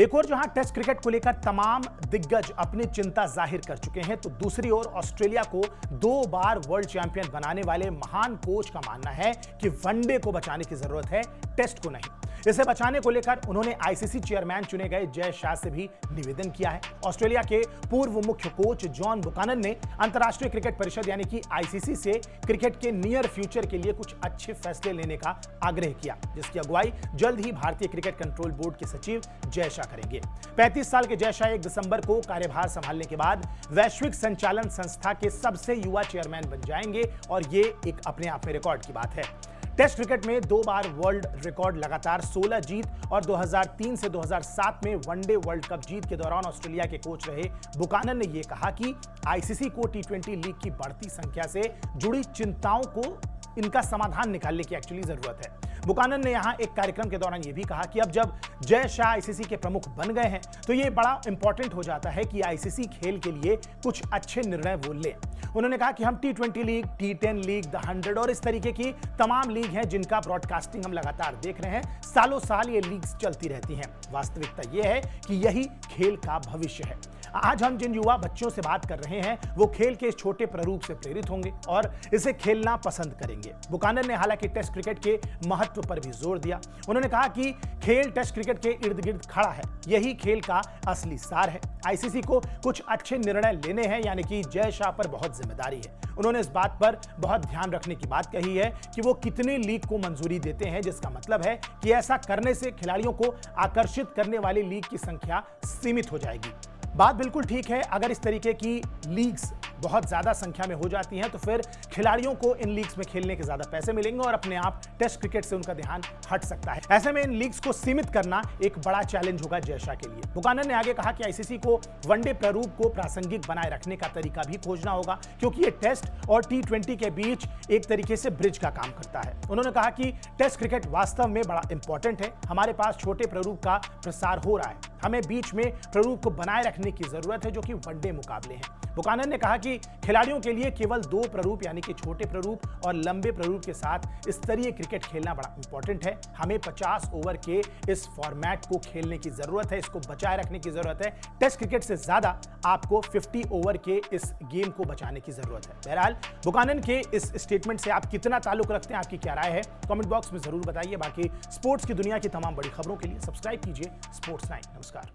एक और जहां टेस्ट क्रिकेट को लेकर तमाम दिग्गज अपनी चिंता जाहिर कर चुके हैं, तो दूसरी ओर ऑस्ट्रेलिया को 2 बार वर्ल्ड चैंपियन बनाने वाले महान कोच का मानना है कि वनडे को बचाने की जरूरत है, टेस्ट को नहीं। इसे बचाने को लेकर उन्होंने आईसीसी चेयरमैन चुने गए जय शाह से भी निवेदन किया है। ऑस्ट्रेलिया के पूर्व मुख्य कोच जॉन बुकानन ने अंतर्राष्ट्रीय क्रिकेट परिषद यानी कि आईसीसी से क्रिकेट के नियर फ्यूचर के लिए कुछ अच्छे फैसले लेने का आग्रह किया, जिसकी अगुवाई जल्द ही भारतीय क्रिकेट कंट्रोल बोर्ड के सचिव जय शाह करेंगे। 35 साल के जय शाह 1 दिसंबर को कार्यभार संभालने के बाद वैश्विक संचालन संस्था के सबसे युवा चेयरमैन बन जाएंगे और ये एक अपने आप में रिकॉर्ड की बात है। टेस्ट क्रिकेट में 2 बार वर्ल्ड रिकॉर्ड, लगातार 16 जीत और 2003 से 2007 में वनडे वर्ल्ड कप जीत के दौरान ऑस्ट्रेलिया के कोच रहे बुकानन ने यह कहा कि आईसीसी को टी20 लीग की बढ़ती संख्या से जुड़ी चिंताओं को इनका समाधान निकालने की एक्चुअली जरूरत है। बुकानन ने यहां एक कार्यक्रम के दौरान यह भी कहा कि अब जब जय शाह आईसीसी के प्रमुख बन गए हैं तो यह बड़ा इंपॉर्टेंट हो जाता है कि आईसीसी खेल के लिए कुछ अच्छे निर्णय वो ले। उन्होंने कहा कि हम टी20 लीग, टी10 लीग, द 100 और इस तरीके की तमाम लीग हैं जिनका ब्रॉडकास्टिंग हम लगातार देख रहे हैं। सालों साल ये लीग्स चलती रहती हैं। वास्तविकता यह है कि यही खेल का भविष्य है। आज हम जिन युवा बच्चों से बात कर रहे हैं वो खेल के इस छोटे प्रारूप से प्रेरित होंगे और इसे खेलना पसंद करेंगे। बुकानन ने हालांकि टेस्ट क्रिकेट के महत्व पर भी जोर दिया। उन्होंने कहा कि खेल टेस्ट क्रिकेट के इर्द गिर्द खड़ा है, यही खेल का असली सार है। आईसीसी को कुछ अच्छे निर्णय लेने हैं, यानी कि जय शाह पर बहुत जिम्मेदारी है। उन्होंने इस बात पर बहुत ध्यान रखने की बात कही है कि वो कितनी लीग को मंजूरी देते हैं, जिसका मतलब है कि ऐसा करने से खिलाड़ियों को आकर्षित करने वाली लीग की संख्या सीमित हो जाएगी। बात बिल्कुल ठीक है, अगर इस तरीके की लीग्स बहुत ज्यादा संख्या में हो जाती हैं तो फिर खिलाड़ियों को इन लीग्स में खेलने के ज्यादा पैसे मिलेंगे और अपने आप टेस्ट क्रिकेट से उनका ध्यान हट सकता है। ऐसे में इन लीग्स को सीमित करना एक बड़ा चैलेंज होगा जय शाह के लिए। बुकानन ने आगे कहा कि आईसीसी को वनडे प्रारूप को प्रासंगिक बनाए रखने का तरीका भी खोजना होगा, क्योंकि ये टेस्ट और टी20 के बीच एक तरीके से ब्रिज का काम करता है। उन्होंने कहा कि टेस्ट क्रिकेट वास्तव में बड़ा इंपॉर्टेंट है। हमारे पास छोटे प्रारूप का प्रसार हो रहा है, हमें बीच में प्रारूप को बनाए रखने की जरूरत है जो कि वनडे मुकाबले हैं। बुकानन ने कहा कि खिलाड़ियों के लिए केवल 2 प्रारूप यानी कि छोटे प्रारूप और लंबे प्रारूप के साथ स्तरीय क्रिकेट खेलना बड़ा इंपॉर्टेंट है। हमें 50 ओवर के इस फॉर्मेट को खेलने की जरूरत है, इसको बचाए रखने की जरूरत है। टेस्ट क्रिकेट से ज्यादा आपको 50 ओवर के इस गेम को बचाने की जरूरत है। बहरहाल बुकानन के इस स्टेटमेंट से आप कितना ताल्लुक रखते हैं, आपकी क्या राय है, कमेंट बॉक्स में जरूर बताइए। बाकी स्पोर्ट्स की दुनिया की तमाम बड़ी खबरों के लिए सब्सक्राइब कीजिए स्पोर्ट्स 9। नमस्कार।